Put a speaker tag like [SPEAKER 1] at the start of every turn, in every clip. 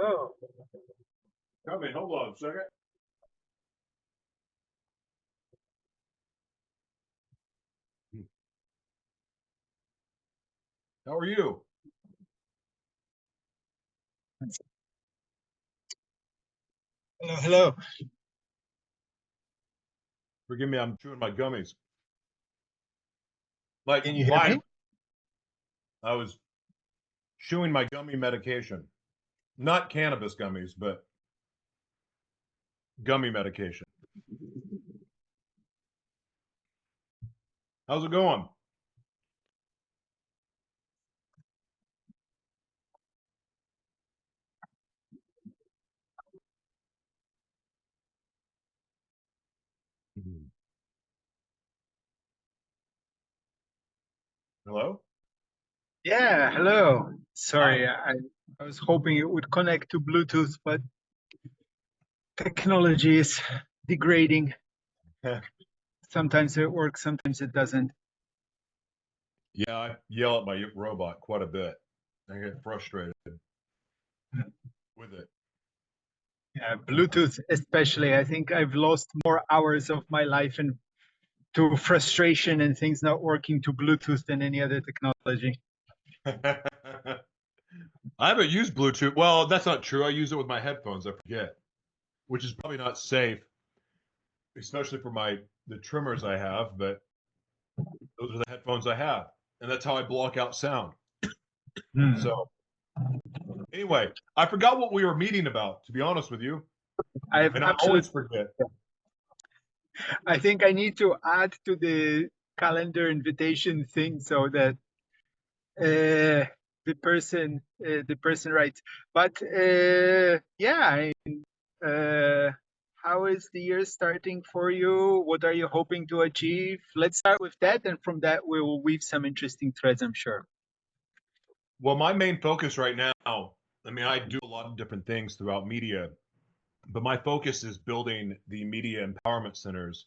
[SPEAKER 1] Oh,
[SPEAKER 2] Come in. Hold on a second. How are you?
[SPEAKER 1] hello, hello.
[SPEAKER 2] Forgive me, I'm chewing my gummies. Like
[SPEAKER 1] Can you hear me?
[SPEAKER 2] my, I was chewing my gummy medication. Not cannabis gummies, but gummy medication. How's it going? Mhm. Hello?
[SPEAKER 1] Yeah, hello.
[SPEAKER 2] Hi.
[SPEAKER 1] Sorry, I was hoping it would connect to Bluetooth, but technology is degrading. Sometimes it works, sometimes it doesn't.
[SPEAKER 2] Yeah, I yell at my robot quite a bit. I get frustrated with it.
[SPEAKER 1] Yeah, Bluetooth especially. I think I've lost more hours of my life and to frustration and things not working to Bluetooth than any other technology.
[SPEAKER 2] I haven't used Bluetooth. Well, that's not true. I use it with my headphones. I forget, which is probably not safe, especially for the trimmers I have. But those are the headphones I have, and that's how I block out sound.
[SPEAKER 1] Hmm.
[SPEAKER 2] So anyway, I forgot what we were meeting about. To be honest with you,
[SPEAKER 1] I've
[SPEAKER 2] and I
[SPEAKER 1] absolutely
[SPEAKER 2] always forget.
[SPEAKER 1] I think I need to add to the calendar invitation thing so that the person writes. But yeah, uh, how is the year starting for you? What are you hoping to achieve? Let's start with that, and from that we will weave some interesting threads, I'm sure.
[SPEAKER 2] Well, my main focus right now, I mean, I do a lot of different things throughout media, but my focus is building the media empowerment centers,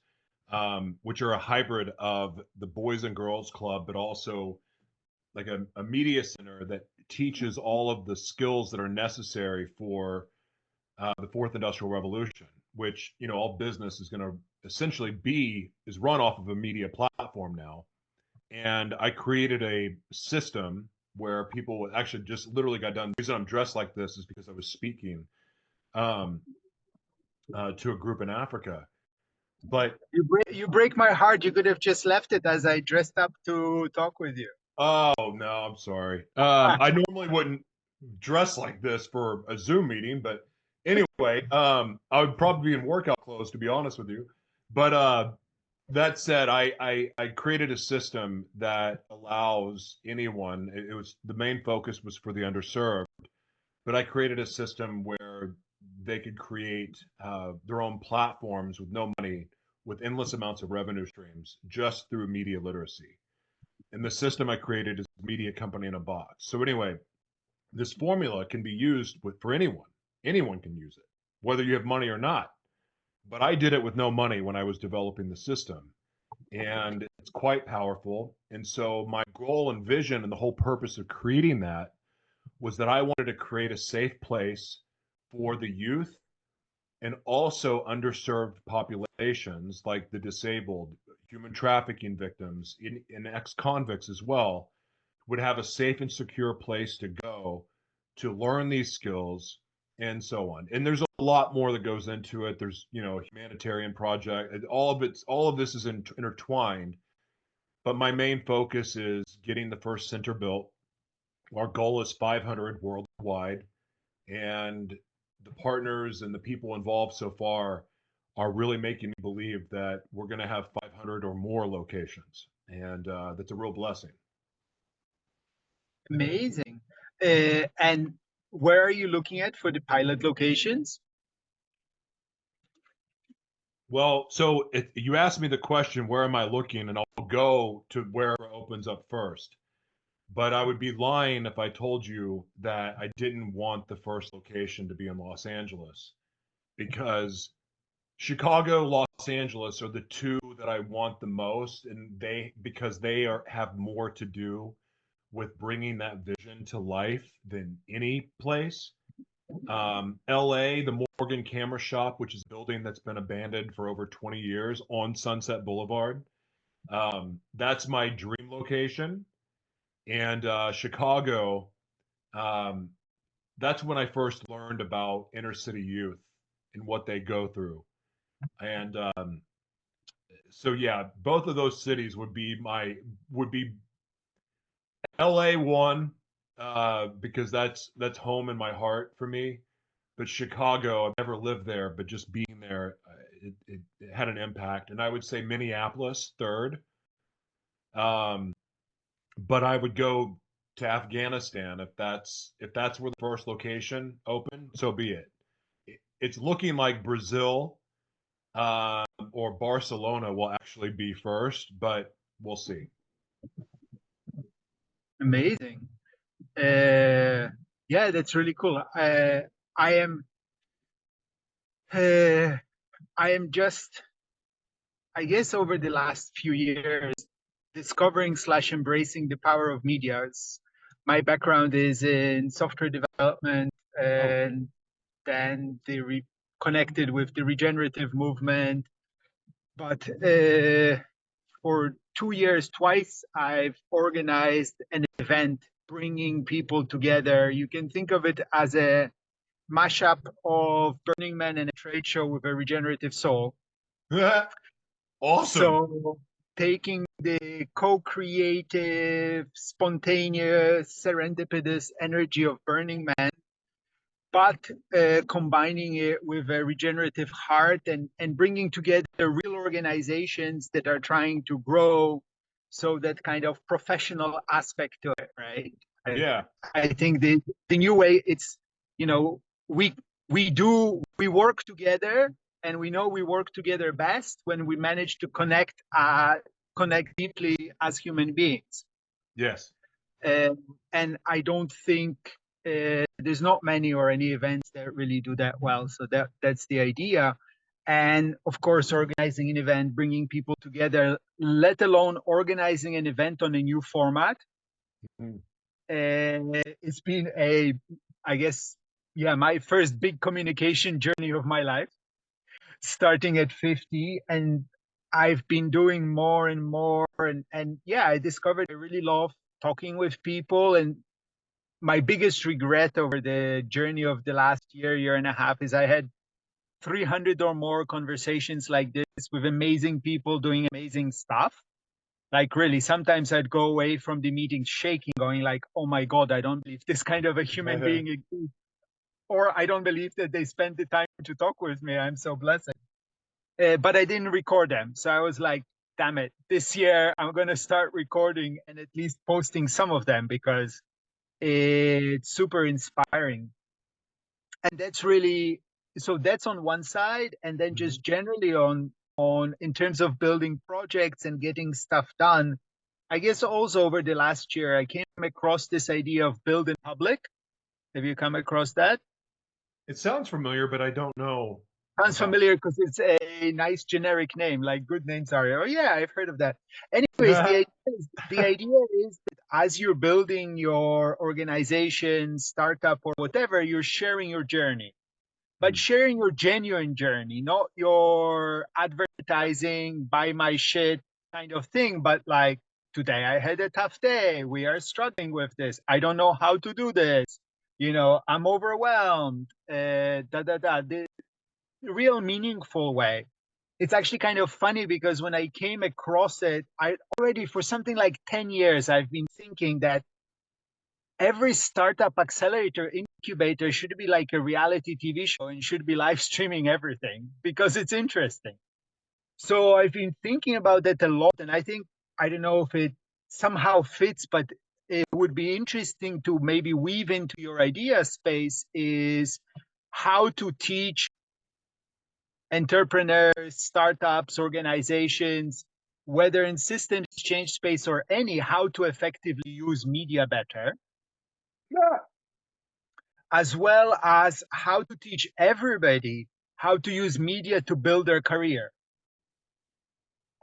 [SPEAKER 2] which are a hybrid of the Boys and Girls Club, but also like a media center that teaches all of the skills that are necessary for the fourth industrial revolution, which all business is going to essentially is run off of a media platform now. And I created a system where people actually just literally got done. The reason I'm dressed like this is because I was speaking um, to a group in Africa. But
[SPEAKER 1] You break my heart. You could have just left it as I dressed up to talk with you.
[SPEAKER 2] oh no, I'm sorry. I normally wouldn't dress like this for a Zoom meeting, but anyway, I would probably be in workout clothes to be honest with you. But that said, I created a system that allows anyone. It was the main focus was for the underserved, but I created a system where they could create their own platforms with no money, with endless amounts of revenue streams, just through media literacy. And the system I created is a media company in a box. So anyway, this formula can be used for anyone. Anyone can use it, whether you have money or not. But I did it with no money when I was developing the system, and it's quite powerful. And so my goal and vision and the whole purpose of creating that was that I wanted to create a safe place for the youth and also underserved populations like the disabled, human trafficking victims, and ex-convicts as well, would have a safe and secure place to go to learn these skills and so on. And there's a lot more that goes into it. There's, a humanitarian project. All of this is intertwined. But my main focus is getting the first center built. Our goal is 500 worldwide, and the partners and the people involved so far are really making me believe that we're going to have 500 or more locations, and that's a real blessing.
[SPEAKER 1] Amazing. And where are you looking at for the pilot locations?
[SPEAKER 2] Well, so you asked me the question, where am I looking? And I'll go to wherever opens up first. But I would be lying if I told you that I didn't want the first location to be in Los Angeles, because Chicago, Los Angeles are the two that I want the most, and because they have more to do with bringing that vision to life than any place. LA, the Morgan Camera Shop, which is a building that's been abandoned for over 20 years on Sunset Boulevard. That's my dream location. And Chicago, um, that's when I first learned about inner city youth and what they go through. And so yeah, both of those cities would be LA one, because that's home in my heart for me. But Chicago, I've never lived there, but just being there, it had an impact. And I would say Minneapolis third. Um, but I would go to Afghanistan if that's where the first location opened. So be it. It's looking like Brazil, or Barcelona will actually be first, but we'll see.
[SPEAKER 1] Amazing. Uh, yeah, that's really cool. I am uh, I am just, I guess, over the last few years, discovering slash embracing the power of media. My background is in software development,
[SPEAKER 2] Oh,
[SPEAKER 1] and then connected with the regenerative movement. But for 2 years, twice, I've organized an event bringing people together. You can think of it as a mashup of Burning Man and a trade show with a regenerative soul.
[SPEAKER 2] awesome.
[SPEAKER 1] So taking the co-creative, spontaneous, serendipitous energy of Burning Man, but combining it with a regenerative heart, and bringing together real organizations that are trying to grow. So that kind of professional aspect to it, right? I,
[SPEAKER 2] Yeah.
[SPEAKER 1] I think the new way, it's, you know, we we work together, and we know we work together best when we manage to connect deeply as human beings.
[SPEAKER 2] Yes.
[SPEAKER 1] Uh, and I don't think there's not many or any events that really do that well. So that's the idea. And of course, organizing an event, bringing people together, let alone organizing an event on a new format.
[SPEAKER 2] Mm.
[SPEAKER 1] It's been I guess, yeah, my first big communication journey of my life, starting at 50. And I've been doing more and more. And yeah, I discovered I really love talking with people. And my biggest regret over the journey of the last year and a half, is I had 300 or more conversations like this with amazing people doing amazing stuff. Like really, sometimes I'd go away from the meeting shaking, going like, "Oh my God, I don't believe this kind of a human being exists," or "I don't believe that they spent the time to talk with me. I'm so blessed." But I didn't record them, so I was like, "Damn it! This year I'm gonna start recording and at least posting some of them, because it's super inspiring." And that's really, so that's on one side. And then
[SPEAKER 2] Mhm.
[SPEAKER 1] just generally on in terms of building projects and getting stuff done, I guess also over the last year I came across this idea of build in public. Have you come across that?
[SPEAKER 2] It sounds familiar, but I don't know
[SPEAKER 1] Sounds
[SPEAKER 2] about.
[SPEAKER 1] familiar because it's a nice generic name, like good names are. Oh yeah, I've heard of that. Anyways, the idea is that as you're building your organization, startup, or whatever, you're sharing your journey, but
[SPEAKER 2] Mm.
[SPEAKER 1] sharing your genuine journey, not your advertising, buy my shit kind of thing, but like, today I had a tough day. We are struggling with this. I don't know how to do this. I'm overwhelmed. The real meaningful way. It's actually kind of funny because when I came across it, I already, for something like 10 years, I've been thinking that every startup accelerator incubator should be like a reality TV show and should be live streaming everything because it's interesting. So I've been thinking about that a lot. And I think, I don't know if it somehow fits, but it would be interesting to maybe weave into your idea space, is how to teach entrepreneurs, startups, organizations, whether in systems change space or any, how to effectively use media better,
[SPEAKER 2] Yeah.
[SPEAKER 1] as well as how to teach everybody how to use media to build their career.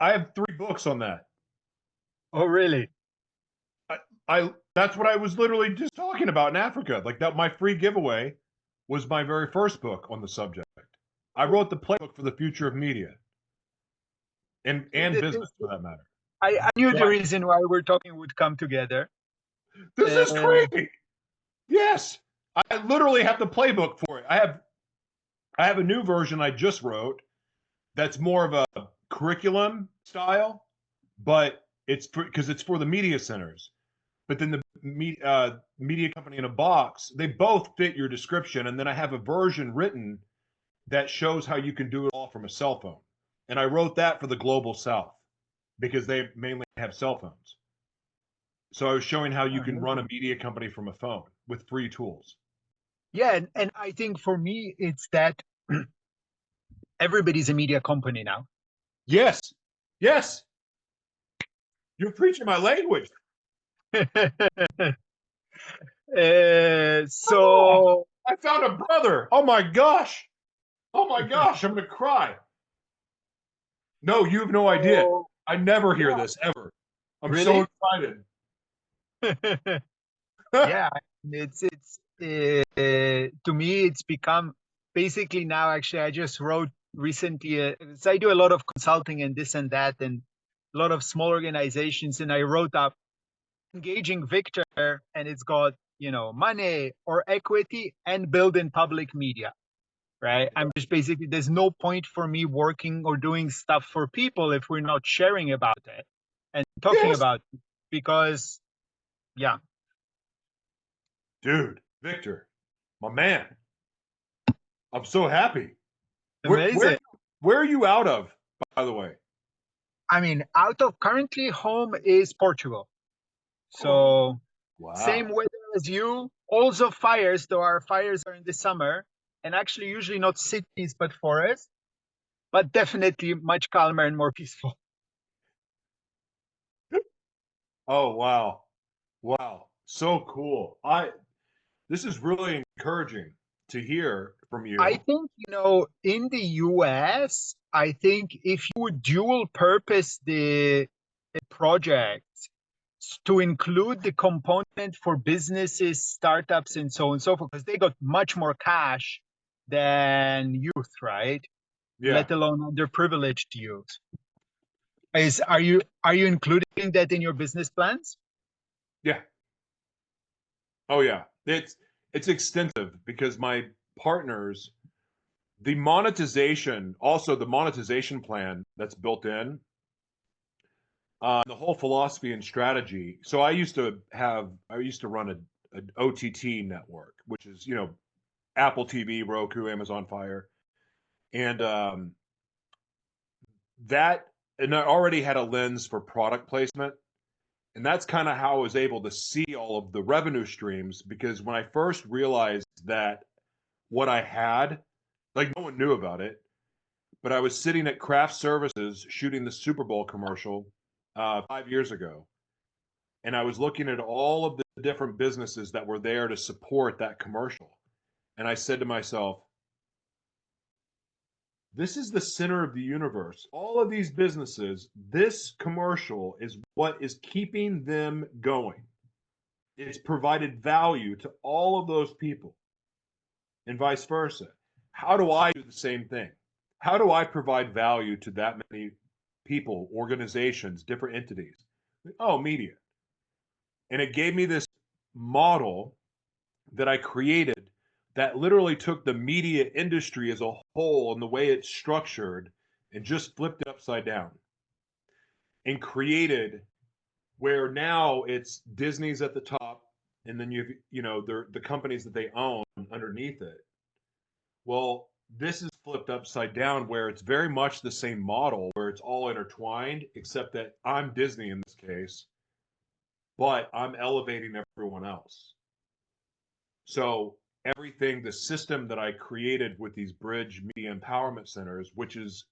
[SPEAKER 2] I have 3 books on that.
[SPEAKER 1] Oh, really?
[SPEAKER 2] I that's what I was literally just talking about in Africa. Like that, my free giveaway was my very first book on the subject. I wrote the playbook for the future of media and business for that matter.
[SPEAKER 1] I knew
[SPEAKER 2] So
[SPEAKER 1] the reason why we're talking would come together.
[SPEAKER 2] this
[SPEAKER 1] Uh,
[SPEAKER 2] is great. Yes, I literally have the playbook for it. I have a new version I just wrote that's more of a curriculum style, but it's because it's for the media centers. But then the media company in a box, they both fit your description. And then I have a version written that shows how you can do it all from a cell phone. And I wrote that for the global south because they mainly have cell phones. So I was showing how you can run a media company from a phone with free tools.
[SPEAKER 1] yeah, and I think for me, it's that everybody's a media company now.
[SPEAKER 2] Yes, yes, you're preaching my language. Oh,
[SPEAKER 1] So
[SPEAKER 2] I found a brother. Oh my gosh. Oh my gosh, I'm gonna cry. No, you have no idea.
[SPEAKER 1] so
[SPEAKER 2] I never hear
[SPEAKER 1] yeah,
[SPEAKER 2] this ever. I'm so
[SPEAKER 1] really.
[SPEAKER 2] excited.
[SPEAKER 1] Yeah, it's to me it's become basically now. Actually, I just wrote recently. 'Cause I do a lot of consulting and this and that, and a lot of small organizations, and I wrote up engaging Victor, and it's got money or equity and build in public media. Right? I'm just basically there's no point for me working or doing stuff for people if we're not sharing about it and talking
[SPEAKER 2] Yes,
[SPEAKER 1] about it. Because yeah,
[SPEAKER 2] dude, Victor, my man. I'm so happy. Where where
[SPEAKER 1] amazing.
[SPEAKER 2] where are you out of, by the way?
[SPEAKER 1] I mean, out of currently home is Portugal.
[SPEAKER 2] Oh,
[SPEAKER 1] So same
[SPEAKER 2] wow.
[SPEAKER 1] weather as you. Also fires, though our fires are in the summer, and actually usually not cities but forests, but definitely much calmer and more peaceful.
[SPEAKER 2] Oh, wow. Wow. So cool. I This is really encouraging to hear from
[SPEAKER 1] I
[SPEAKER 2] you.
[SPEAKER 1] think, in the US, I think if you would dual purpose the project to include the component for businesses, startups, and so on and so forth, because they got much more cash than youth, right?
[SPEAKER 2] Yeah.
[SPEAKER 1] Let alone underprivileged youth. Are you including that in your business plans?
[SPEAKER 2] Yeah. Oh yeah. It's extensive because my partners, the monetization plan that's built in, the whole philosophy and strategy. So I used to run an OTT network, which is, Apple TV, Roku, Amazon Fire. And that, and I already had a lens for product placement. And that's kind of how I was able to see all of the revenue streams because when I first realized that what I had, like no one knew about it, but I was sitting at craft services shooting the Super Bowl commercial 5 years ago. And I was looking at all of the different businesses that were there to support that commercial. And I said to myself, this is the center of the universe. All of these businesses, this commercial is what is keeping them going. It's provided value to all of those people and vice versa. How do I do the same thing? How do I provide value to that many people, organizations, different entities? Oh, media. And it gave me this model that I created that literally took the media industry as a whole and the way it's structured and just flipped it upside down and created where now it's Disney's at the top and then the companies that they own underneath it. Well, this is flipped upside down where it's very much the same model where it's all intertwined except that I'm Disney in this case, but I'm elevating everyone else. So everything, the system that I created with these bridge media empowerment centers, which is,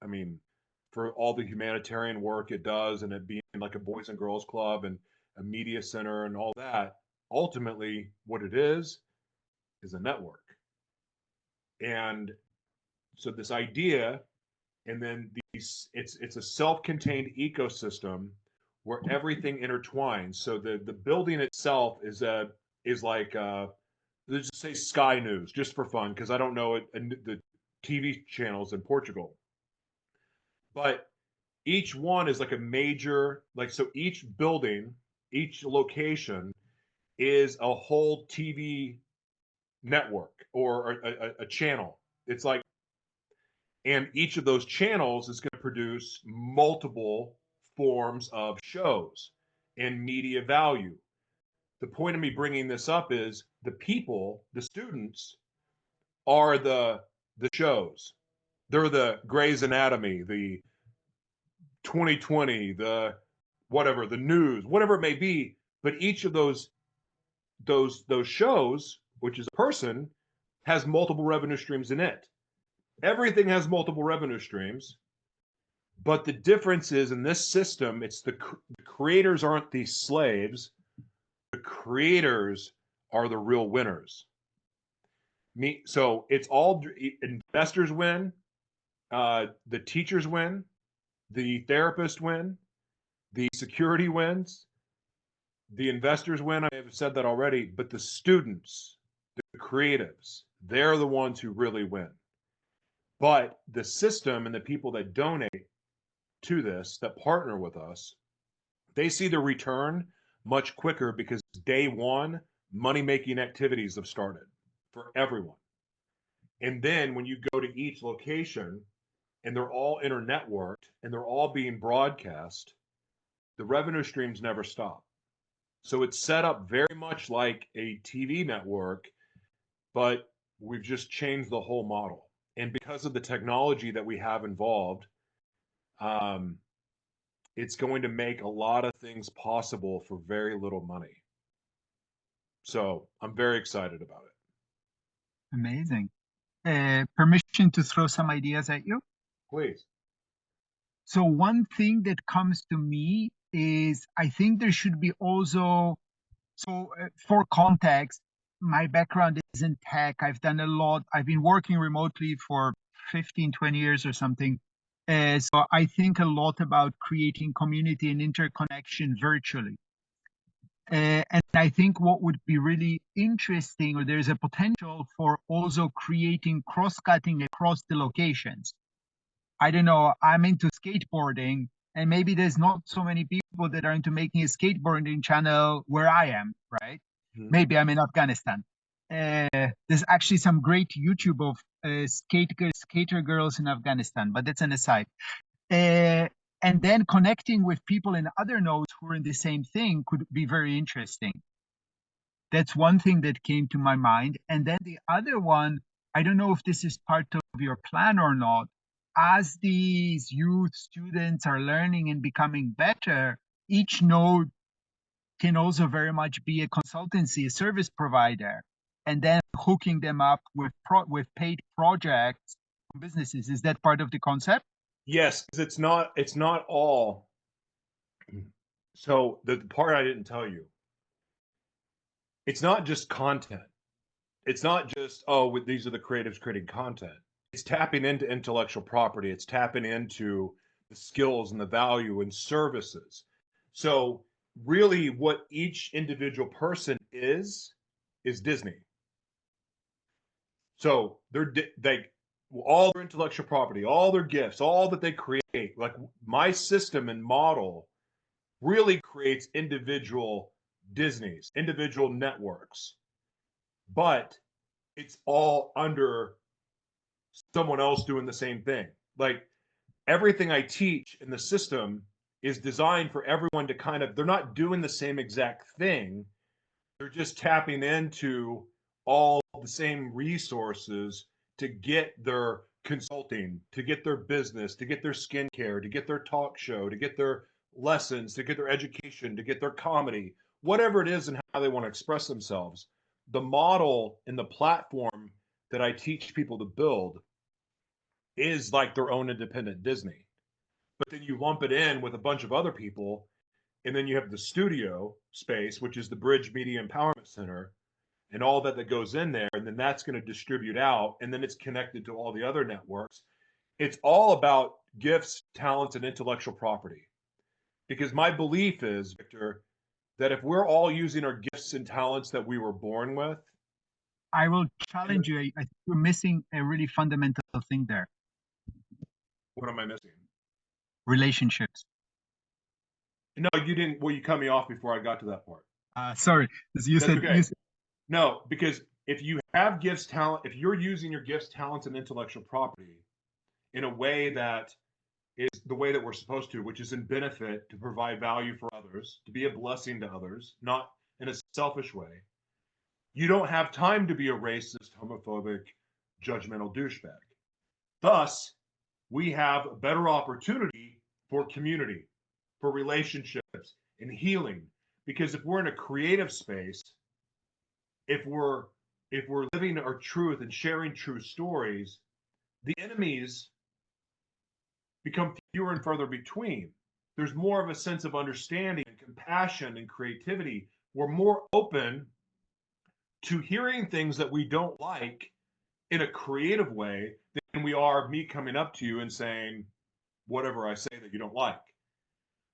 [SPEAKER 2] I mean, for all the humanitarian work it does and it being like a boys and girls club and a media center and all that, ultimately what it is a network. And so this idea, and then it's a self-contained ecosystem where everything intertwines. So the building itself is like let's just say Sky News, just for fun, because I don't know it, the TV channels in Portugal. But each one is like a major, like, so each building, each location is a whole TV network or a channel. It's like, and each of those channels is going to produce multiple forms of shows and media value. The point of me bringing this up is the people, the students, are the shows. They're the Grey's Anatomy, the 2020, the whatever, the news, whatever it may be. But each of those shows, which is a person, has multiple revenue streams in it. Everything has multiple revenue streams, but the difference is in this system, it's the creators aren't the slaves. The creators are the real winners. So it's all investors win, the teachers win, the therapist win, the security wins, the investors win. I have said that already, but the students, the creatives, they're the ones who really win. But the system and the people that donate to this, that partner with us, they see the return much quicker because day one, money making activities have started for everyone. And then when you go to each location and they're all internetworked and they're all being broadcast, the revenue streams never stop. So it's set up very much like a TV network, but we've just changed the whole model. And because of the technology that we have involved, um, it's going to make a lot of things possible for very little money. So I'm very excited about it.
[SPEAKER 1] Amazing. Permission to throw some ideas at you?
[SPEAKER 2] Please.
[SPEAKER 1] So one thing that comes to me is I think there should be also, for context, my background is in tech. I've done a lot. I've been working remotely for 15, 20 years or something. So I think a lot about creating community and interconnection virtually. And I think what would be really interesting, or there's a potential for also creating cross-cutting across the locations. I don't know, I'm into skateboarding, and maybe there's not so many people that are into making a skateboarding channel where I am, right?
[SPEAKER 2] Mhm.
[SPEAKER 1] Maybe I'm in Afghanistan. There's actually some great YouTube of skater girls in Afghanistan, but that's an aside. And then connecting with people in other nodes who are in the same thing could be very interesting. That's one thing that came to my mind. And then the other one, I don't know if this is part of your plan or not. As these youth students are learning and becoming better, each node can also very much be a consultancy, a service provider, and then hooking them up with paid projects from businesses. Is that part of the concept?
[SPEAKER 2] Yes, 'cause it's not all. So the part I didn't tell you, it's not just content. It's not just, oh, these are the creatives creating content. It's tapping into intellectual property. It's tapping into the skills and the value and services. So really what each individual person is Disney. So they all their intellectual property, all their gifts, all that they create, like my system and model really creates individual Disneys, individual networks, but it's all under someone else doing the same thing. Like everything I teach in the system is designed for everyone to kind of, they're not doing the same exact thing. They're just tapping into all the same resources to get their consulting, to get their business, to get their skincare, to get their talk show, to get their lessons, to get their education, to get their comedy, whatever it is and how they want to express themselves. The model and the platform that I teach people to build is like their own independent Disney. But then you lump it in with a bunch of other people, and then you have the studio space, which is the Bridge Media Empowerment Center, and all that goes in there, and then that's going to distribute out, and then it's connected to all the other networks. It's all about gifts, talents, and intellectual property. Because my belief is, Victor, that if we're all using our gifts and talents that we were born with,
[SPEAKER 1] I will
[SPEAKER 2] And
[SPEAKER 1] challenge you. I think you're missing a really fundamental thing there:
[SPEAKER 2] what am I missing?
[SPEAKER 1] relationships.
[SPEAKER 2] No, you didn't. Well, you cut me off before I got to that part.
[SPEAKER 1] Sorry, you
[SPEAKER 2] That's
[SPEAKER 1] said
[SPEAKER 2] okay. No, because if you have gifts, talent, if you're using your gifts, talents, and intellectual property in a way that is the way that we're supposed to, which is in benefit to provide value for others, to be a blessing to others, not in a selfish way, you don't have time to be a racist, homophobic, judgmental douchebag. Thus, we have a better opportunity for community, for relationships, and healing. Because if we're in a creative space, if we're living our truth and sharing true stories, the enemies become fewer and further between. There's more of a sense of understanding and compassion and creativity. We're more open to hearing things that we don't like in a creative way than we are me coming up to you and saying whatever I say that you don't like.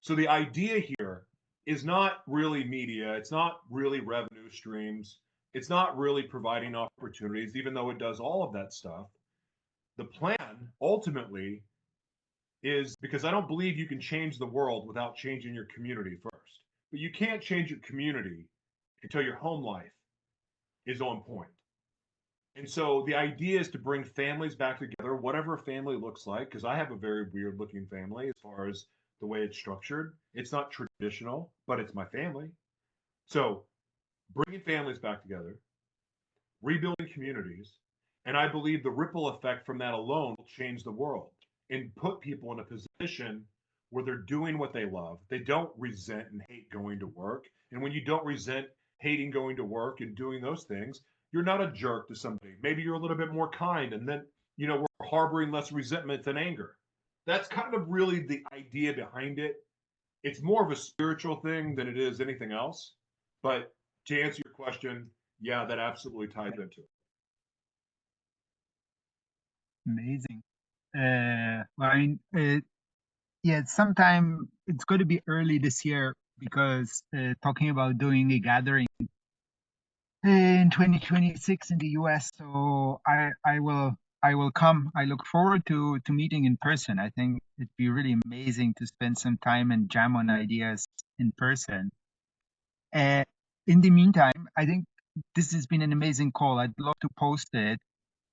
[SPEAKER 2] So the idea here is not really media, it's not really revenue streams, it's not really providing opportunities, even though it does all of that stuff. The plan ultimately is because I don't believe you can change the world without changing your community first. But you can't change your community until your home life is on point. And so the idea is to bring families back together, whatever a family looks like, because I have a very weird looking family as far as the way it's structured. It's not traditional, but it's my family. So bringing families back together, rebuilding communities, and I believe the ripple effect from that alone will change the world and put people in a position where they're doing what they love. They don't resent and hate going to work. And when you don't resent hating going to work and doing those things, you're not a jerk to somebody. Maybe you're a little bit more kind, and then, we're harboring less resentment than anger. That's kind of really the idea behind it. It's more of a spiritual thing than it is anything else. But to answer your question, yeah, that absolutely ties into it.
[SPEAKER 1] Amazing. Well, yeah, sometime it's going to be early this year because talking about doing a gathering in 2026 in the US. So I will come. I look forward to meeting in person. I think it'd be really amazing to spend some time and jam on ideas in person. Uh, in the meantime, I think this has been an amazing call. I'd love to post it.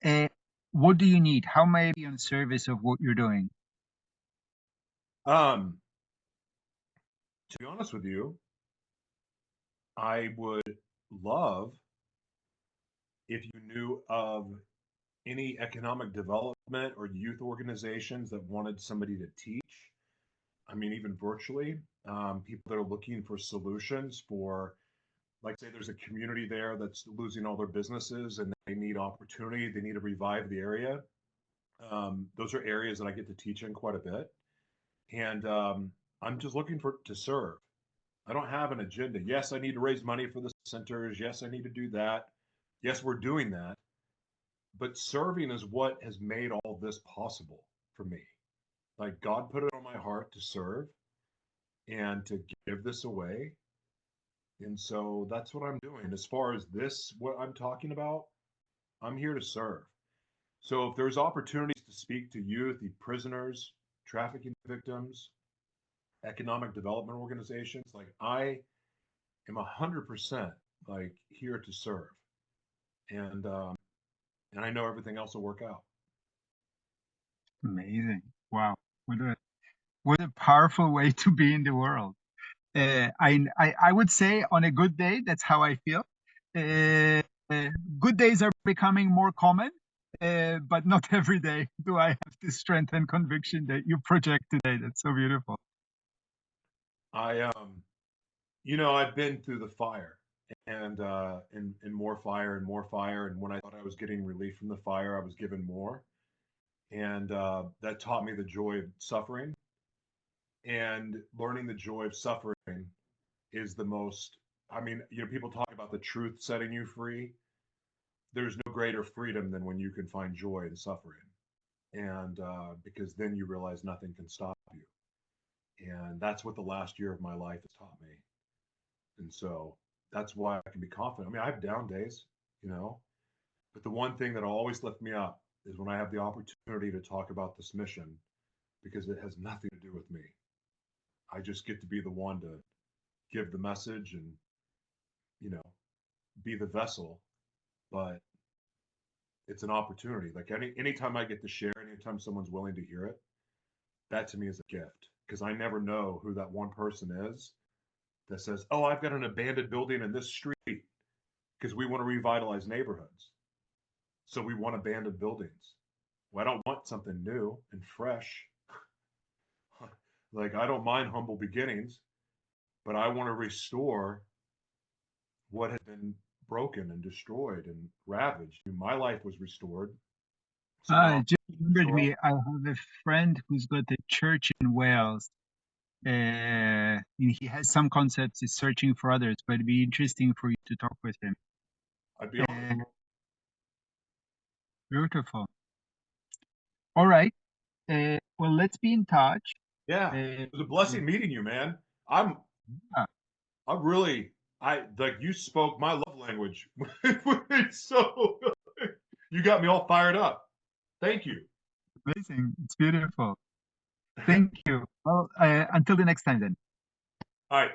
[SPEAKER 1] Uh, what do you need? How may I be on service of what you're doing?
[SPEAKER 2] Um, to be honest with you, I would love if you knew of any economic development or youth organizations that wanted somebody to teach. I mean, even virtually, people that are looking for solutions for, like, say, there's a community there that's losing all their businesses and they need opportunity, they need to revive the area. Those are areas that I get to teach in quite a bit. And I'm just looking for to serve. I don't have an agenda. Yes, I need to raise money for the centers. Yes, I need to do that. Yes, we're doing that. But serving is what has made all this possible for me. Like, God put it on my heart to serve and to give this away. And so that's what I'm doing. As far as this, what I'm talking about, I'm here to serve. So if there's opportunities to speak to youth, the prisoners, trafficking victims, economic development organizations, like, I am 100% like here to serve. And and I know everything else will work out.
[SPEAKER 1] Amazing. Wow. What a powerful way to be in the world. I would say on a good day, that's how I feel. Uh, Good days are becoming more common, but not every day do I have the strength and conviction that you project today. That's so beautiful.
[SPEAKER 2] I I've been through the fire and more fire and more fire. And when I thought I was getting relief from the fire, I was given more. And that taught me the joy of suffering. And learning the joy of suffering is the most, I mean, people talk about the truth setting you free. There's no greater freedom than when you can find joy in suffering. And because then you realize nothing can stop you. And that's what the last year of my life has taught me. And so that's why I can be confident. I mean, I have down days, you know, But the one thing that'll always lift me up is when I have the opportunity to talk about this mission because it has nothing to do with me. I just get to be the one to give the message and, you know, be the vessel. But it's an opportunity. Like anytime I get to share, anytime someone's willing to hear it, that to me is a gift because I never know who that one person is that says, "Oh, I've got an abandoned building in this street because we want to revitalize neighborhoods. So we want abandoned buildings." Well, I don't want something new and fresh. Like I don't mind humble beginnings, but I want to restore what had been broken and destroyed and ravaged. My life was restored. So now I
[SPEAKER 1] It just remembered
[SPEAKER 2] restore.
[SPEAKER 1] me. I have a friend who's got a church in Wales. He has some concepts. He's searching for others, but it'd be interesting for you to talk with him.
[SPEAKER 2] I'd be honored.
[SPEAKER 1] Uh, Beautiful. All right. Well, let's be in touch.
[SPEAKER 2] Yeah,
[SPEAKER 1] Uh,
[SPEAKER 2] it was a blessing meeting you, man. I'm
[SPEAKER 1] yeah,
[SPEAKER 2] I'm really I like you spoke my love language. So you got me all fired up. Thank you.
[SPEAKER 1] amazing. It's beautiful. Thank you. Well, until the next time then.
[SPEAKER 2] All right.